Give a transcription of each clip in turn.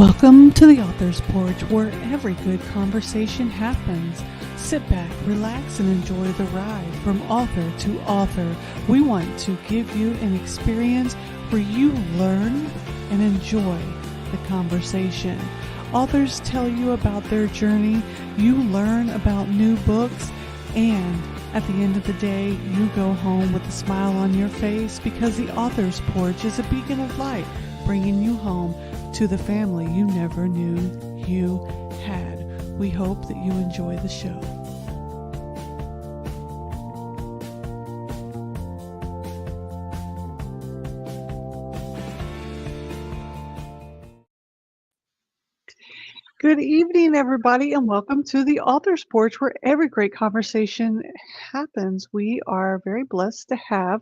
Welcome to the Author's Porch, where every good conversation happens. Sit back, relax, and enjoy the ride from author to author. We want to give you an experience where you learn and enjoy the conversation. Authors tell you about their journey, you learn about new books, and at the end of the day, you go home with a smile on your face because the Author's Porch is a beacon of light, bringing you home to the family you never knew you had. We hope that you enjoy the show. Good evening, everybody, and welcome to the Author's Porch, where every great conversation happens. We are very blessed to have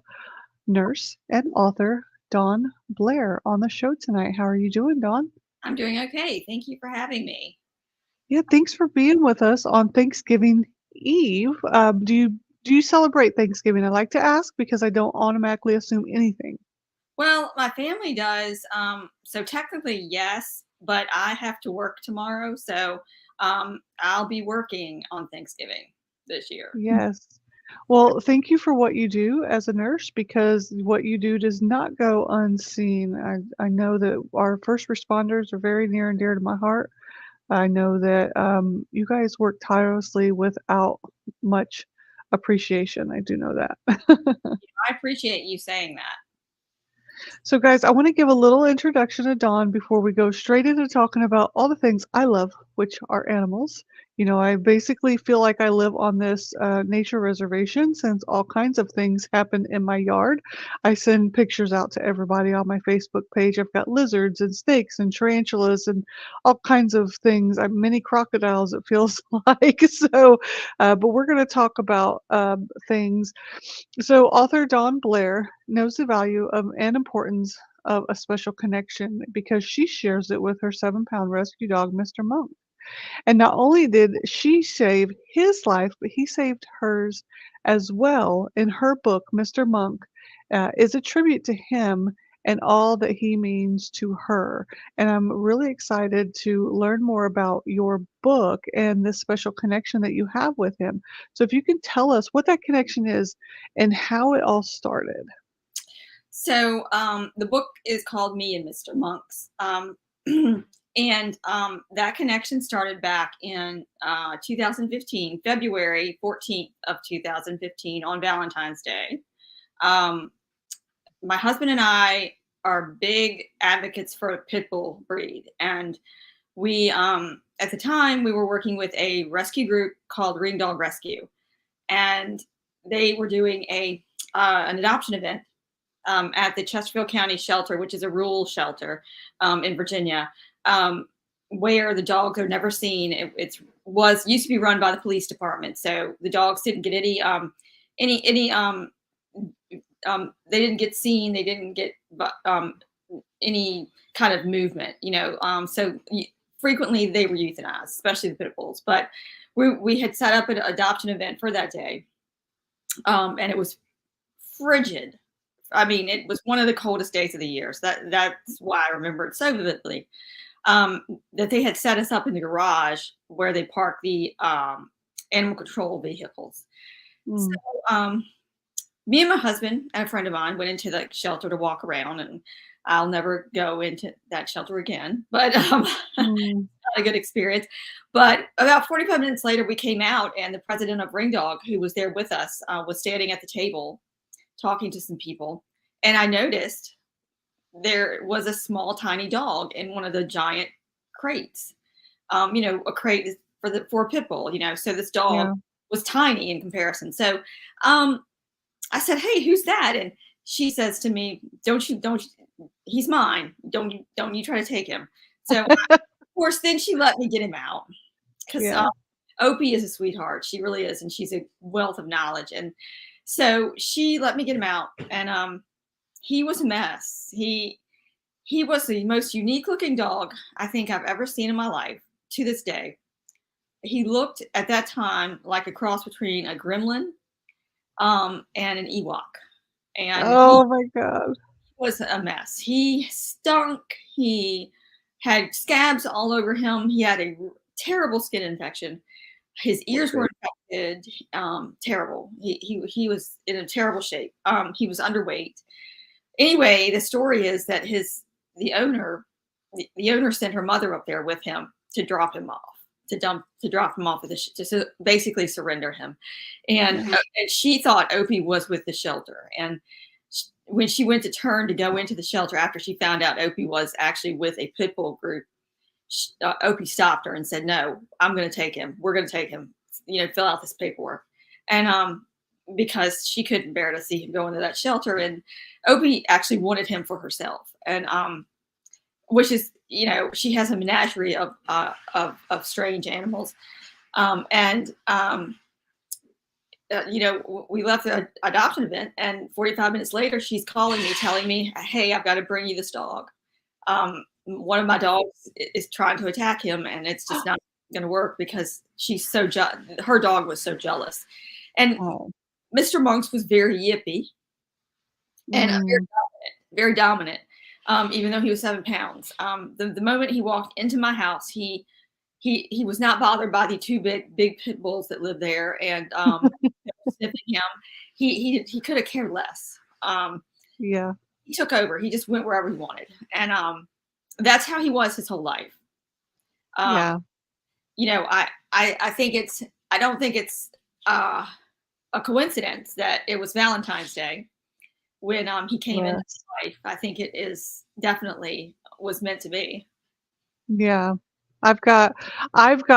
nurse and author Dawn Blair on the show tonight. How are you doing, Dawn? I'm doing okay. Thank you for having me. Yeah, thanks for being with us on Thanksgiving Eve. Do you celebrate Thanksgiving? I like to ask because I don't automatically assume anything. Well, my family does. So technically, yes, but I have to work tomorrow. So I'll be working on Thanksgiving this year. Yes. Well, thank you for what you do as a nurse because what you do does not go unseen. I know that our first responders are very near and dear to my heart. I know that you guys work tirelessly without much appreciation. I do know that. I appreciate you saying that. So, guys, I want to give a little introduction to Dawn before we go straight into talking about all the things I love, which are animals. You know, I basically feel like I live on this nature reservation since all kinds of things happen in my yard. I send pictures out to everybody on my Facebook page. I've got lizards and snakes and tarantulas and all kinds of things. I'm mini crocodiles, it feels like. But we're going to talk about things. So, author Dawn Blair knows the value of and importance of a special connection because she shares it with her 7-pound rescue dog, Mr. Monk. And not only did she save his life, but he saved hers as well. In her book, Mr. Monk is a tribute to him and all that he means to her. And I'm really excited to learn more about your book and this special connection that you have with him. So if you can tell us what that connection is and how it all started. So the book is called Me and Mr. Monks. And that connection started back in 2015, February 14th of 2015 on Valentine's Day. My husband and I are big advocates for a pit bull breed. And we, at the time, we were working with a rescue group called Ring Dog Rescue. And they were doing an adoption event at the Chesterfield County Shelter, which is a rural shelter in Virginia, where the dogs are never seen. It used to be run by the police department, so the dogs didn't get they didn't get seen. They didn't get any kind of movement, frequently they were euthanized, especially the pit bulls. But we had set up an adoption event for that day, and it was frigid. I mean, it was one of the coldest days of the year. So that's why I remember it so vividly. That they had set us up in the garage where they park the animal control vehicles. So me and my husband and a friend of mine went into the shelter to walk around, and I'll never go into that shelter again, but not a good experience. But about 45 minutes later, we came out, and the president of Ring Dog, who was there with us, was standing at the table talking to some people. And I noticed there was a small, tiny dog in one of the giant crates. A crate is for a pit bull, so this dog was tiny in comparison. So I said, "Hey, who's that?" And she says to me, don't you, he's mine. Don't you try to take him. So of course, then she let me get him out because Opie is a sweetheart. She really is. And she's a wealth of knowledge. And so she let me get him out, and he was a mess. He was the most unique looking dog I think I've ever seen in my life to this day. He looked at that time like a cross between a gremlin and an Ewok. And oh my God. He was a mess. He stunk. He had scabs all over him. He had a terrible skin infection. His ears were infected. Terrible. He was in a terrible shape. He was underweight. Anyway, the story is that the owner sent her mother up there with him to drop him off, to drop him off at to basically surrender him. And she thought Opie was with the shelter. And when she went to turn to go into the shelter after she found out Opie was actually with a pit bull group, Opie stopped her and said, "No, I'm going to take him. We're going to take him. Fill out this paperwork." And because she couldn't bear to see him go into that shelter, and Opie actually wanted him for herself, and which is, she has a menagerie of strange animals, we left the adoption event, and 45 minutes later, she's calling me, telling me, "Hey, I've got to bring you this dog. One of my dogs is trying to attack him, and it's just not going to work because she's her dog was so jealous." And Mr. Monks was very yippy and very dominant, even though he was 7 pounds. The moment he walked into my house, he was not bothered by the 2 big pit bulls that lived there and sniffing him. He could have cared less. He took over. He just went wherever he wanted, and that's how he was his whole life. I don't think it's a coincidence that it was Valentine's Day when he came into life. I think it is definitely was meant to be. Yeah. I've got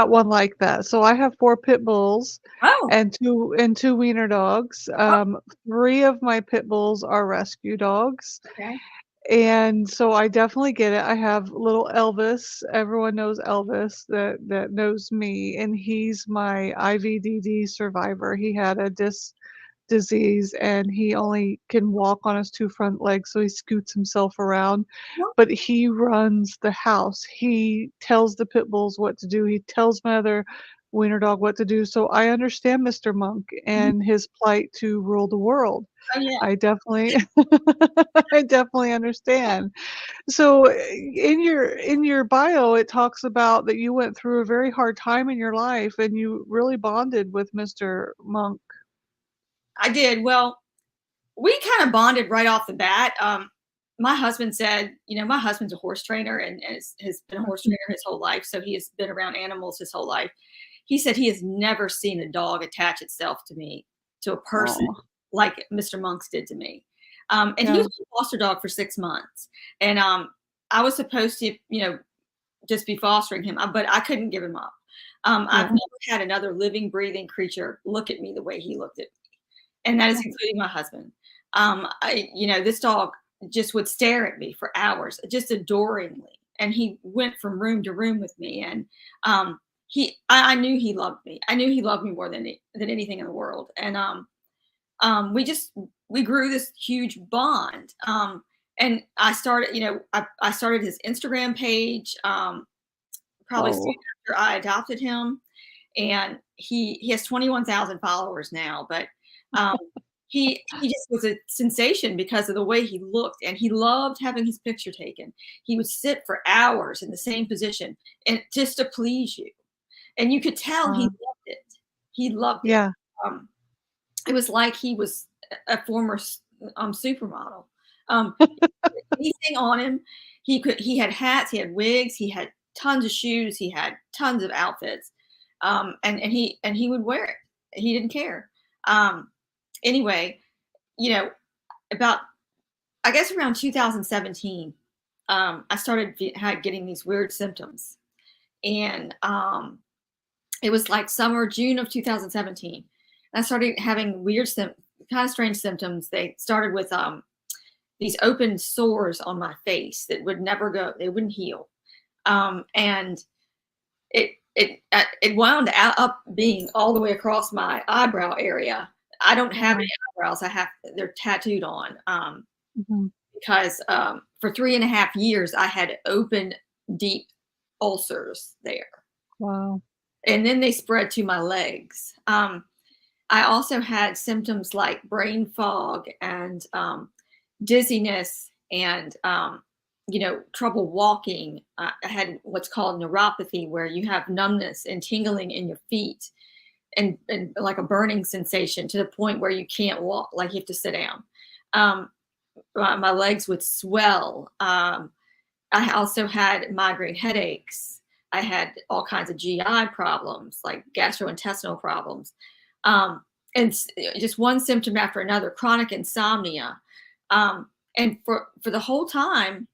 one like that. So I have 4 pit bulls and 2 wiener dogs. 3 of my pit bulls are rescue dogs. Okay. And so I definitely get it. I have little Elvis. Everyone knows Elvis that knows me, and he's my IVDD survivor. He had a disease, and he only can walk on his 2 front legs, so he scoots himself around. But he runs the house. He tells the pit bulls what to do. He tells my other wiener dog what to do. So I understand Mr. Monk and his plight to rule the world. Oh, yeah. I definitely I definitely understand. So in your bio, it talks about that you went through a very hard time in your life and you really bonded with Mr. Monk. I did. Well, we kind of bonded right off the bat. My husband said, my husband's a horse trainer and has been a horse trainer his whole life. So he has been around animals his whole life. He said he has never seen a dog attach itself to a person like Mr. Monks did to me. And he was a foster dog for 6 months. And I was supposed to, just be fostering him, but I couldn't give him up. I've never had another living, breathing creature look at me the way he looked at me. And that is including my husband. This dog just would stare at me for hours, just adoringly. And he went from room to room with me. And I knew he loved me. I knew he loved me more than anything in the world. And we grew this huge bond. And I started, I started his Instagram page, probably soon after I adopted him. And he has 21,000 followers now, but he just was a sensation because of the way he looked, and he loved having his picture taken. He would sit for hours in the same position and just to please you. And you could tell he loved it. He loved it. Yeah. It was like he was a former supermodel. Anything on him, he had hats, he had wigs, he had tons of shoes, he had tons of outfits. And he would wear it. He didn't care. Anyway, about, I guess around 2017, I started getting these weird symptoms. And it was like June of 2017. And I started having weird, kind of strange symptoms. They started with these open sores on my face that would never go, they wouldn't heal. And it wound up being all the way across my eyebrow area. I don't have any eyebrows. They're tattooed on because for 3.5 years I had open, deep ulcers there. Wow. And then they spread to my legs. I also had symptoms like brain fog and dizziness and trouble walking. I had what's called neuropathy, where you have numbness and tingling in your feet, and like a burning sensation to the point where you can't walk, like you have to sit down. Um, my legs would swell. I also had migraine headaches. I had all kinds of GI problems, like gastrointestinal problems. Um, and just one symptom after another, chronic insomnia. And for the whole time,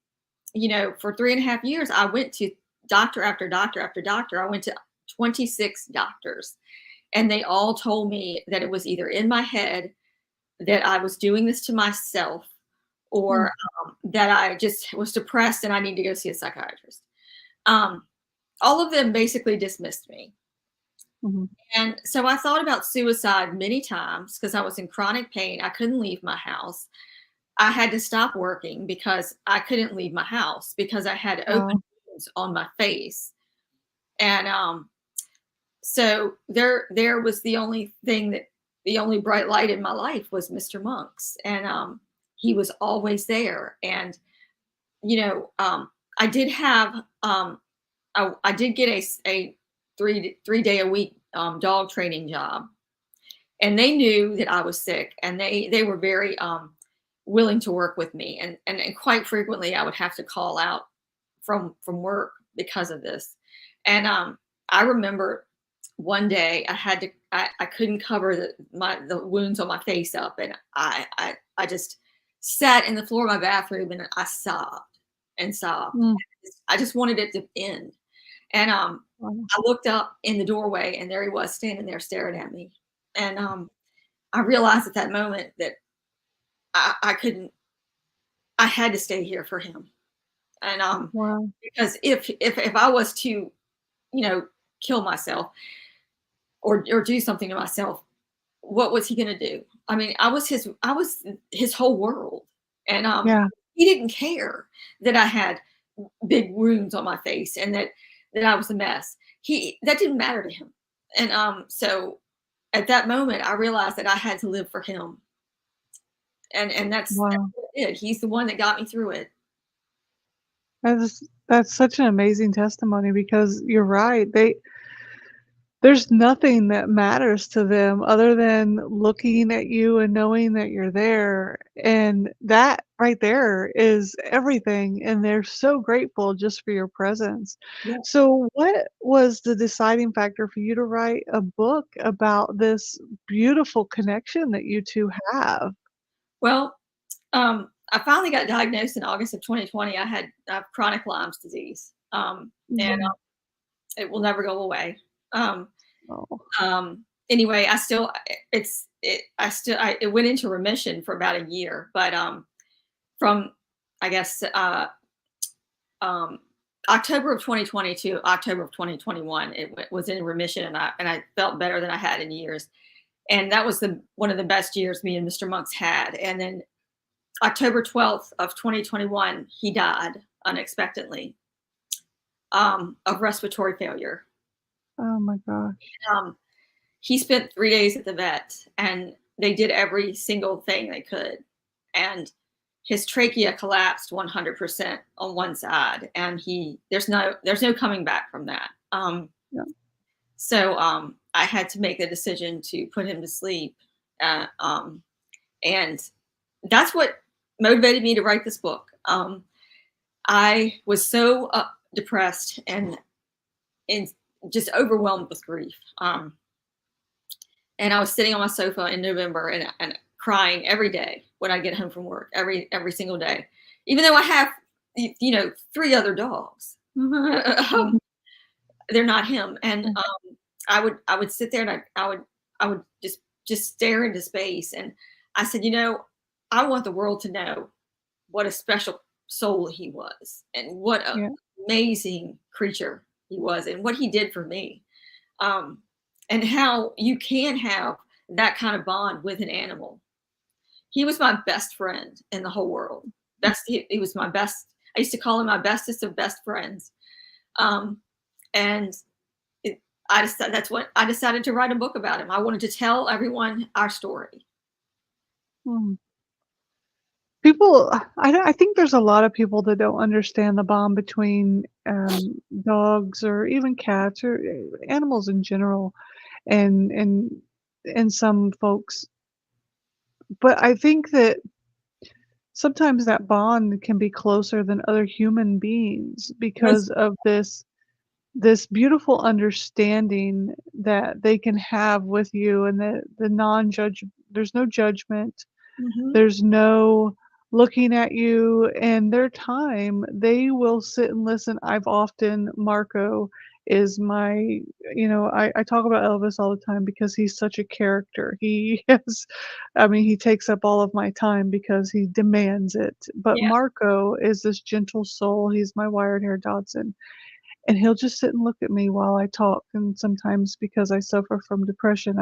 for 3.5 years, I went to doctor after doctor after doctor. I went to 26 doctors, and they all told me that it was either in my head, that I was doing this to myself, Mm, or that I just was depressed and I need to go see a psychiatrist. Um, all of them basically dismissed me. mhm. And so I thought about suicide many times because I was in chronic pain. I couldn't leave my house. I had to stop working because I couldn't leave my house because I had open Wow. wounds on my face. And so there was the only bright light in my life was Mr. Monk's. And he was always there. And, I did have, I did get a 3 day a week dog training job, and they knew that I was sick, and they were very willing to work with me, and quite frequently I would have to call out from work because of this. And I remember one day I couldn't cover the wounds on my face up, and I just sat in the floor of my bathroom and I sobbed and sobbed. Mm, I just wanted it to end. And wow. I looked up in the doorway, and there he was standing there staring at me. And I realized at that moment that I couldn't. I had to stay here for him. And Wow. because if I was to, kill myself, or do something to myself, what was he going to do? I mean, I was his whole world. And Yeah. he didn't care that I had big wounds on my face, and that I was a mess. That didn't matter to him. And so at that moment I realized that I had to live for him. And that's Wow. what I did. He's the one that got me through it. That's such an amazing testimony because you're right. There's nothing that matters to them other than looking at you and knowing that you're there, and that right there is everything, and they're so grateful just for your presence. Yeah. So what was the deciding factor for you to write a book about this beautiful connection that you 2 have? Well, I finally got diagnosed in August of 2020. I have chronic Lyme's disease, and Mhm. it will never go away. Um, Oh, anyway, I still it's it I still I it went into remission for about a year, but from I guess um, October of 2020 to October of 2021, was in remission, and I felt better than I had in years. And that was the one of the best years me and Mr. Monks had. And then October 12th of 2021, he died unexpectedly of respiratory failure. oh my gosh. Um, he spent 3 days at the vet, and they did every single thing they could. And his trachea collapsed 100% on one side, and there's no coming back from that. Yeah. So I had to make the decision to put him to sleep, and that's what motivated me to write this book. I was so depressed and just overwhelmed with grief. And I was sitting on my sofa in November, and crying every day when I get home from work, every single day, even though I have 3 other dogs. Mhm. They're not him. And Mm, I would sit there, and I would just stare into space. And I said, I want the world to know what a special soul he was, and what an yeah. amazing creature he was, and what he did for me. um, and how you can have that kind of bond with an animal. He was my best friend in the whole world. He was my best. I used to call him my bestest of best friends. Um, and it, that's what I decided to write a book about him. I wanted to tell everyone our story. Mm. People I think there's a lot of people that don't understand the bond between, dogs or even cats or, animals in general, and some folks, but I think that sometimes that bond can be closer than other human beings Was because of this beautiful understanding that they can have with you, and the non-judge there's no judgment. mhm. There's no looking at you, and their time, they will sit and listen. I've often Marco is my I talk about Elvis all the time because he's such a character. He is I mean, he takes up all of my time because he demands it, but Yeah, Marco is this gentle soul. He's my wired-haired Dachshund, and he'll just sit and look at me while I talk, and sometimes because I suffer from depression,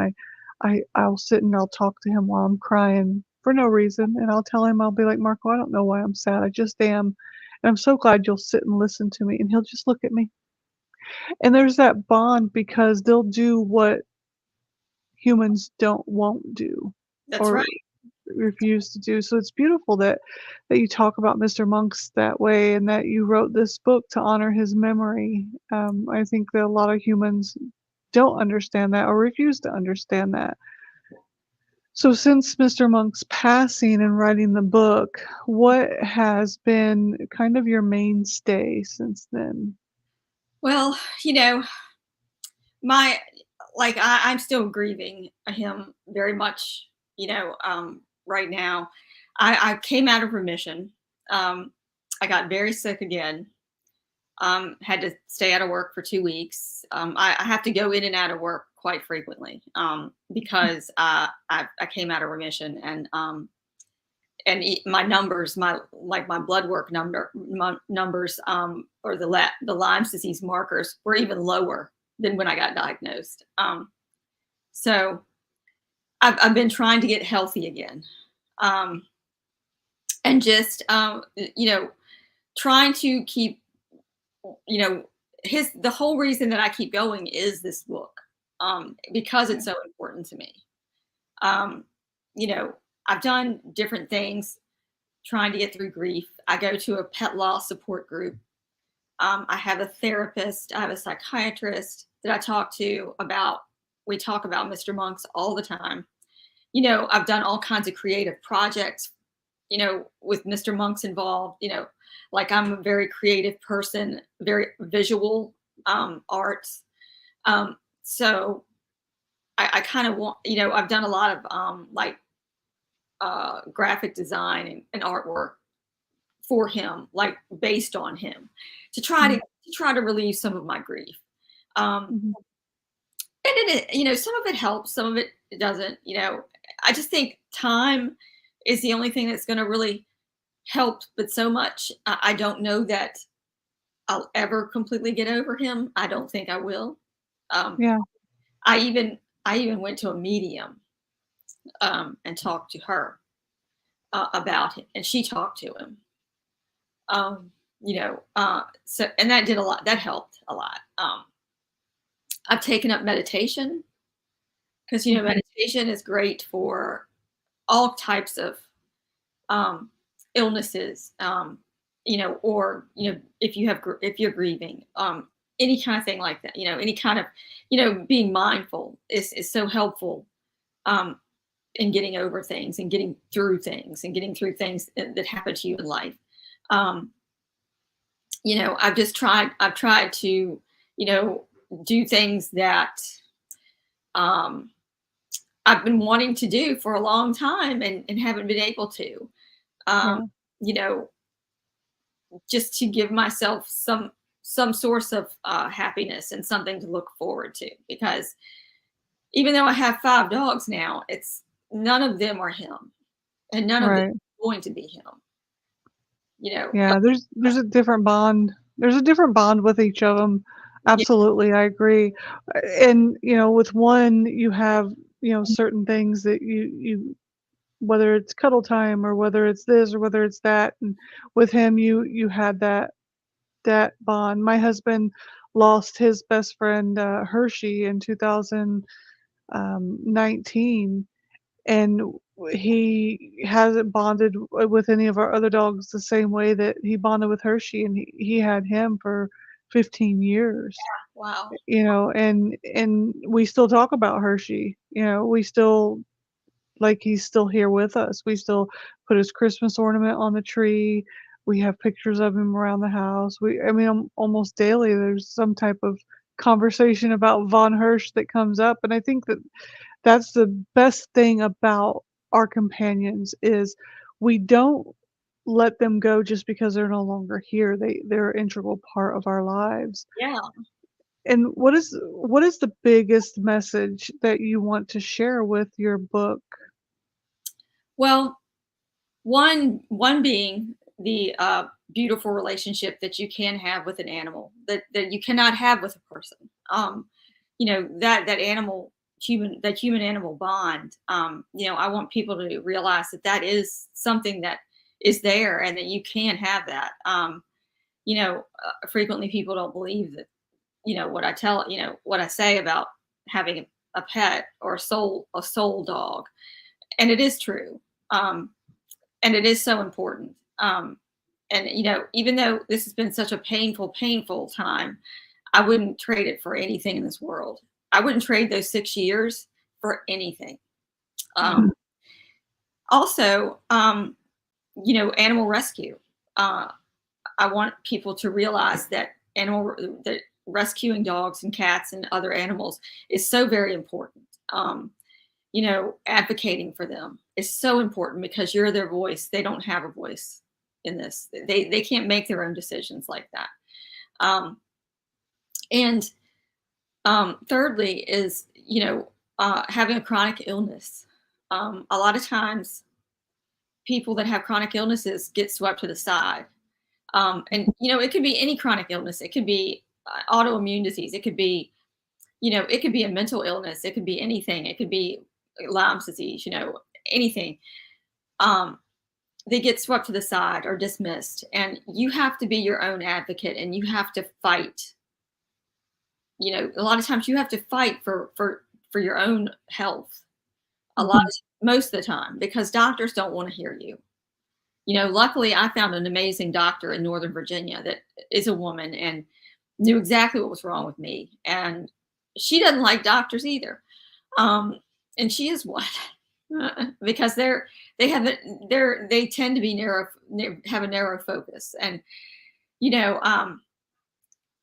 I'll sit and I'll talk to him while I'm crying for no reason, and I'll tell him, I'll be like, "Marco, I don't know why I'm sad, I just am, and I'm so glad you'll sit and listen to me," and he'll just look at me. And there's that bond because they'll do what humans won't do that's right. or refuse to do, so it's beautiful that you talk about Mr. Monks that way and that you wrote this book to honor his memory. I think that a lot of humans don't understand that or refuse to understand that. So since Mr. Monk's passing and writing the book, what has been kind of your mainstay since then? Well, my I'm still grieving him very much, right now. I came out of remission. I got very sick again. Had to stay out of work for 2 weeks. I have to go in and out of work quite frequently because I came out of remission, and my numbers, my blood work numbers, or the Lyme's disease markers were even lower than when I got diagnosed. So I've been trying to get healthy again, um, and just trying to keep you know his the whole reason that I keep going is this book, because Yeah, it's so important to me. Um, you know, I've done different things trying to get through grief. I go to a pet loss support group. I have a therapist, I have a psychiatrist that I talk to about. We talk about Mr. Monks all the time. I've done all kinds of creative projects, with Mr. Monks involved. Like I'm a very creative person, very visual, arts. So I kind of want, I've done a lot of graphic design and artwork for him, like based on him, to try to mhm, to try to relieve some of my grief. Um, mhm, and some of it helps, some of it doesn't. I just think time is the only thing that's going to really help, but so much. I don't know that I'll ever completely get over him. I don't think I will. Um, yeah, I even I even went to a medium, and talked to her about him, and she talked to him. So and that did a lot. That helped a lot. I've taken up meditation because mhm, meditation is great for all types of um, illnesses. Or if you're grieving, any kind of thing like that. Any kind of being mindful is so helpful, um, in getting over things and getting through things that happen to you in life. Um, I've tried to, do things that, um, I've been wanting to do for a long time and haven't been able to, um, yeah, you know, just to give myself some source of happiness and something to look forward to. Because even though I have 5 dogs now, it's none of them are him, and none of them right. are going to be him. You know, uh, Yeah, there's a different bond. There's a different bond with each of them. yeah, Absolutely, I agree. And, with one, you have, certain things that you whether it's cuddle time or whether it's this or whether it's that, and with him, you had that bond. My husband lost his best friend, Hershey in 2019, and he hasn't bonded with any of our other dogs the same way that he bonded with Hershey, and he had him for 15 years, Wow. and we still talk about Hershey, we still like, he's still here with us. We still put his Christmas ornament on the tree. We have pictures of him around the house. I mean, almost daily, there's some type of conversation about Von Hirsch that comes up, and I think that that's the best thing about our companions is we don't let them go just because they're no longer here. They're an integral part of our lives. Yeah. And what is the biggest message that you want to share with your book? Well, one being the beautiful relationship that you can have with an animal that you cannot have with a person. That animal human animal bond. I want people to realize that is something that is there and that you can have that. Frequently people don't believe that what I say about having a pet or a soul dog, and it is true. And it is so important. And even though this has been such a painful time, I wouldn't trade it for anything in this world. I wouldn't trade those 6 years for anything. Um, Also, animal rescue. Uh, I want people to realize that rescuing dogs and cats and other animals is so very important. Advocating for them is so important because you're their voice. They don't have a voice in this. They can't make their own decisions like that. Um, and Thirdly is having a chronic illness. A lot of times, people that have chronic illnesses get swept to the side. And it could be any chronic illness. It could be autoimmune disease. It could be a mental illness. It could be anything. It could be Lyme's disease, anything. Um, they get swept to the side or dismissed. And you have to be your own advocate and you have to fight. A lot of times you have to fight for your own health. Mhm. Most of the time, because doctors don't want to hear you. Luckily I found an amazing doctor in Northern Virginia that is a woman and knew exactly what was wrong with me. And she doesn't like doctors either. Um, and she is one because they tend to be have a narrow focus. And, you know, um,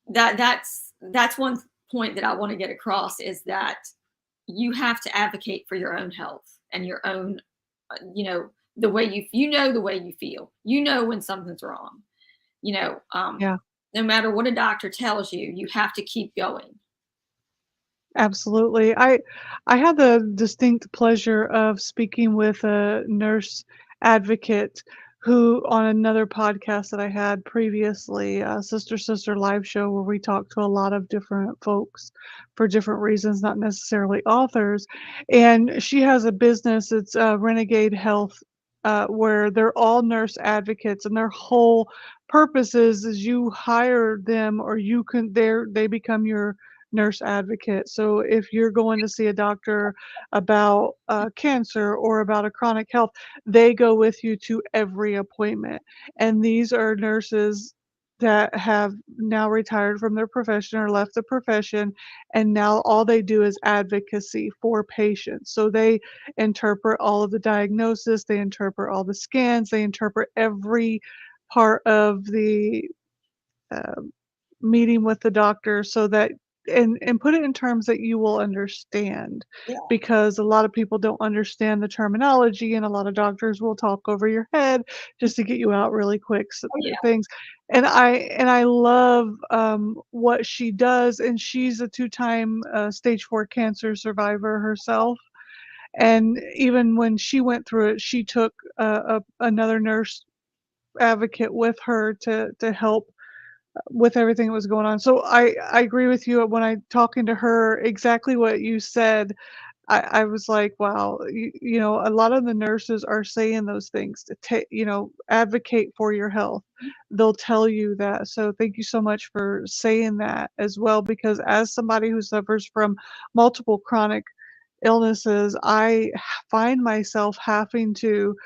that's one point that I want to get across is that you have to advocate for your own health and your own, the way the way you feel, when something's wrong, you know, um, Yeah. no matter what a doctor tells you, you have to keep going. Absolutely. I had the distinct pleasure of speaking with a nurse advocate who on another podcast that I had previously, Sister Sister live show where we talked to a lot of different folks for different reasons, not necessarily authors. And she has a business, it's Renegade Health, where they're all nurse advocates and their whole purpose is you hire them or they become your nurse advocate. So if you're going to see a doctor about cancer or about a chronic health, they go with you to every appointment. And these are nurses that have now retired from their profession or left the profession, and now all they do is advocacy for patients. So they interpret all of the diagnosis, they interpret all the scans, they interpret every part of the uh, meeting with the doctor so that and put it in terms that you will understand, Yeah. because a lot of people don't understand the terminology and a lot of doctors will talk over your head just to get you out really quick Oh yeah. things. And I love what she does, and she's a two-time stage 4 cancer survivor herself. And even when she went through it, she took another nurse advocate with her to help with everything that was going on. So I agree with you when I talking to her exactly what you said. I was like, wow, a lot of the nurses are saying those things to take, advocate for your health. They'll tell you that. So thank you so much for saying that as well, because as somebody who suffers from multiple chronic illnesses, I find myself having to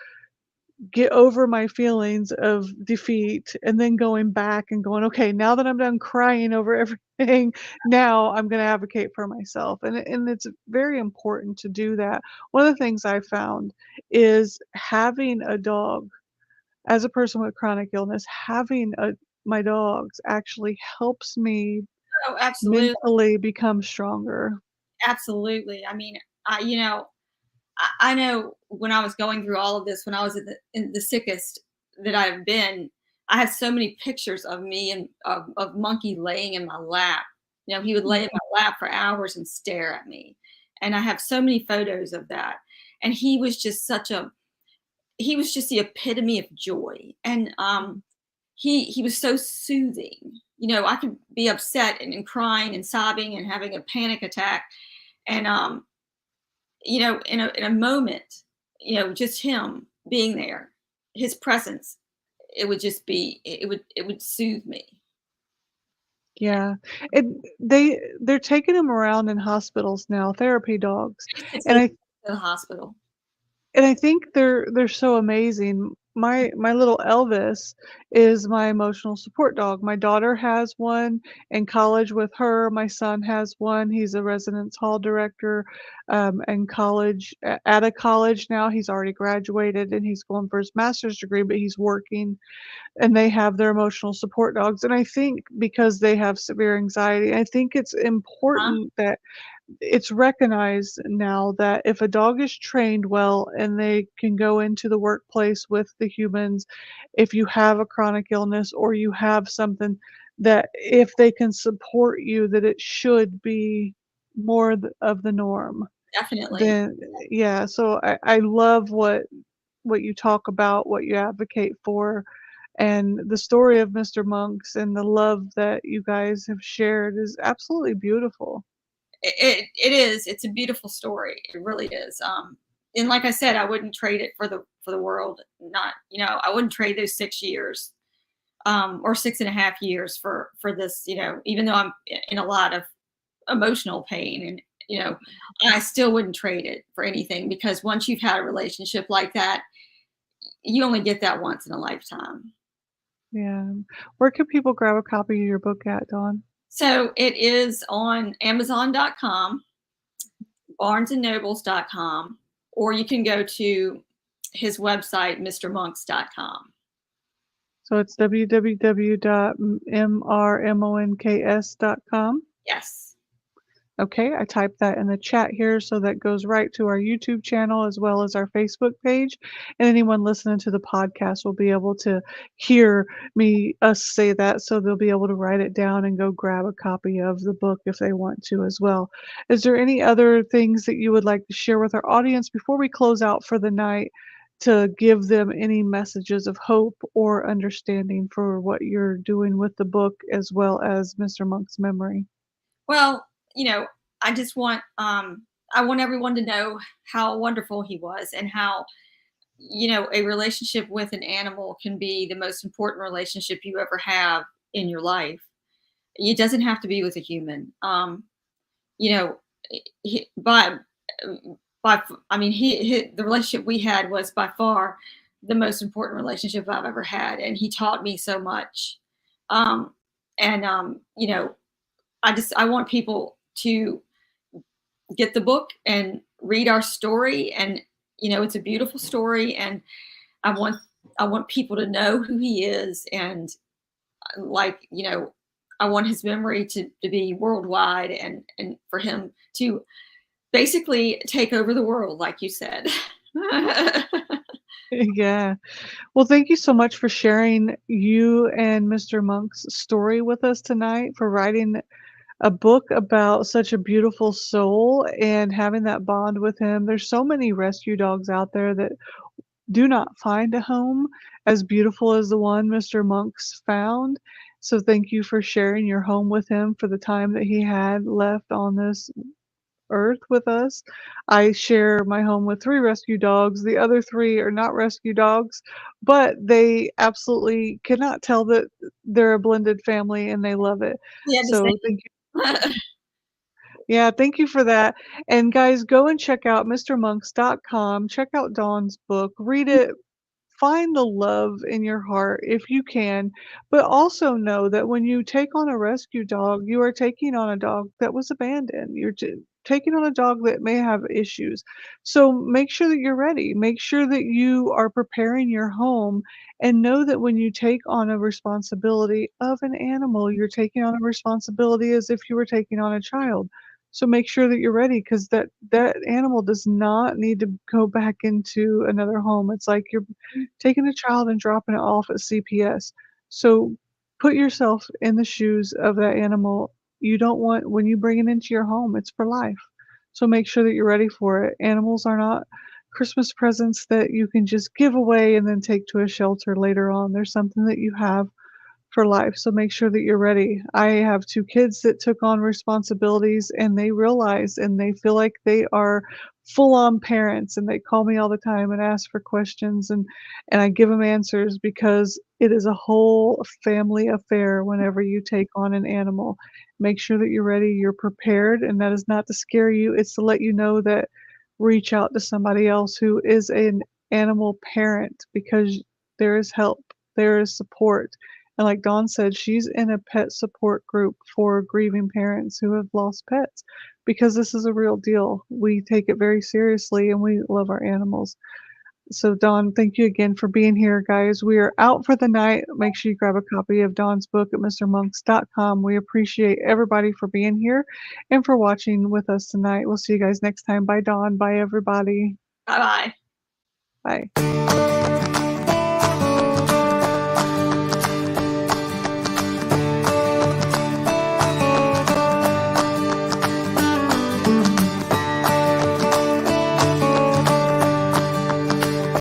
get over my feelings of defeat and then going back and going, "Okay, now that I'm done crying over everything, now I'm gonna advocate for myself." And it's very important to do that. One of the things I found is having a dog as a person with chronic illness, having my dogs actually helps me Oh, absolutely. mentally become stronger. Absolutely. I mean, I know when I was going through all of this, when I was in the sickest that I've been, I have so many pictures of me and of Monkey laying in my lap. He would lay in my lap for hours and stare at me. And I have so many photos of that. And he was just the epitome of joy. And he was so soothing. I could be upset and crying and sobbing and having a panic attack. And in a moment, just him being there, his presence, it would soothe me. Yeah, and they're taking them around in hospitals now, therapy dogs, I used to and take I him to the hospital. and I think they're so amazing. My little Elvis is my emotional support dog. My daughter has one in college with her. My son has one. He's a residence hall director in college at a college now. He's already graduated and he's going for his master's degree, but he's working and they have their emotional support dogs. And I think because they have severe anxiety, I think it's Huh? important that it's recognized now that if a dog is trained well and they can go into the workplace with the humans, if you have a chronic illness or you have something that if they can support you, that it should be more of the norm. Definitely. Then, yeah, so I love what you talk about, what you advocate for, and the story of Mr. Monks and the love that you guys have shared is absolutely beautiful. It is. It's a beautiful story. It really is. And like I said, I wouldn't trade it for the world. Not, I wouldn't trade those 6 years, or 6.5 years for this. Even though I'm in a lot of emotional pain, and I still wouldn't trade it for anything, because once you've had a relationship like that, you only get that once in a lifetime. Yeah. Where can people grab a copy of your book at, Dawn? So it is on Amazon.com, BarnesandNobles.com, or you can go to his website, MrMonks.com. So it's www.mrmonks.com. Yes. Okay, I typed that in the chat here, so that goes right to our YouTube channel as well as our Facebook page. And anyone listening to the podcast will be able to hear us say that, so they'll be able to write it down and go grab a copy of the book if they want to as well. Is there any other things that you would like to share with our audience before we close out for the night to give them any messages of hope or understanding for what you're doing with the book as well as Mr. Monk's memory? Well, I just I want everyone to know how wonderful he was, and how a relationship with an animal can be the most important relationship you ever have in your life. It doesn't have to be with a human. You know, he, by I mean, the relationship we had was by far the most important relationship I've ever had, and he taught me so much. Um, and I want people to get the book and read our story, and it's a beautiful story, and I want I want people to know who he is, and like I want his memory to be worldwide, and for him to basically take over the world, like you said. Yeah. Well, thank you so much for sharing you and Mr. Monk's story with us tonight, for writing a book about such a beautiful soul and having that bond with him. There's so many rescue dogs out there that do not find a home as beautiful as the one Mr. Monk's found. So thank you for sharing your home with him for the time that he had left on this earth with us. I share my home with 3 rescue dogs. The other 3 are not rescue dogs, but they absolutely cannot tell that they're a blended family and they love it. Yeah, the So same. thank you. Yeah, thank you for that. And guys, go and check out mrmonks.com. Check out Dawn's book. Read it. Find the love in your heart if you can, but also know that when you take on a rescue dog, you are taking on a dog that was abandoned. You're taking on a dog that may have issues. So make sure that you're ready. Make sure that you are preparing your home and know that when you take on a responsibility of an animal, you're taking on a responsibility as if you were taking on a child. So make sure that you're ready because that animal does not need to go back into another home. It's like you're taking a child and dropping it off at CPS. So put yourself in the shoes of that animal. You don't want when you bring it into your home, it's for life. So make sure that you're ready for it. Animals are not Christmas presents that you can just give away and then take to a shelter later on. There's something that you have for life, so make sure that you're ready. I have 2 kids that took on responsibilities, and they realize and they feel like they are full-on parents, and they call me all the time and ask for questions, and I give them answers because it is a whole family affair whenever you take on an animal. Make sure that you're ready, you're prepared, and that is not to scare you, it's to let you know that reach out to somebody else who is an animal parent because there is help, there is support. And like Dawn said, she's in a pet support group for grieving parents who have lost pets because this is a real deal. We take it very seriously and we love our animals. So, Dawn, thank you again for being here, guys. We are out for the night. Make sure you grab a copy of Dawn's book at mrmonks.com. We appreciate everybody for being here and for watching with us tonight. We'll see you guys next time. Bye, Dawn. Bye, everybody. Bye bye. Bye.